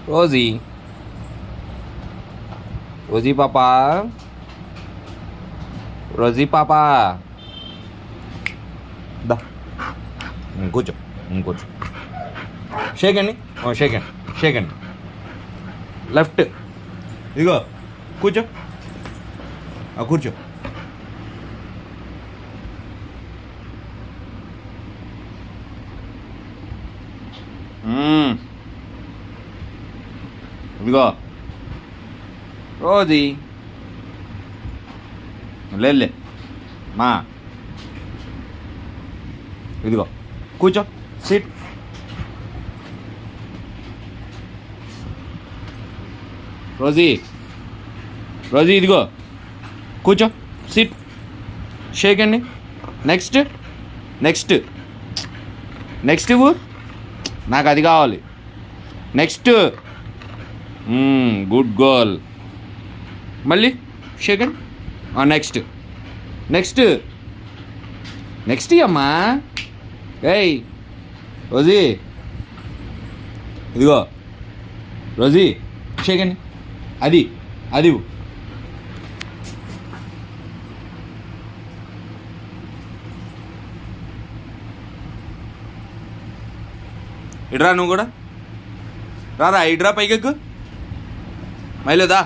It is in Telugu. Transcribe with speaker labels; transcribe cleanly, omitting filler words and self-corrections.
Speaker 1: రోజీ రోజీ పాపా రోజీ పాపా దా కూర్చో కూర్చో షేక్ అండి షేక్ అండి షేక్ అండి లెఫ్ట్ ఇదిగో కూర్చో కూర్చో ఇదిగో రోజీ లే మా ఇదిగో కూర్చో సిట్ రోజీ రోజీ ఇదిగో కూర్చో సిట్ షేక్ అండి నెక్స్ట్ నెక్స్ట్ నెక్స్ట్ ఇవ్వు నాకు అది కావాలి నెక్స్ట్ గుడ్ గర్ల్ మళ్ళీ shake and next next next అమ్మా ఏయ్ రోజీ ఇదిగో రోజీ షేక్ అండి అది అది ఇడ్రా నువ్వు కూడా రారా ఇడ్రా పైకెక్కు మైలో దా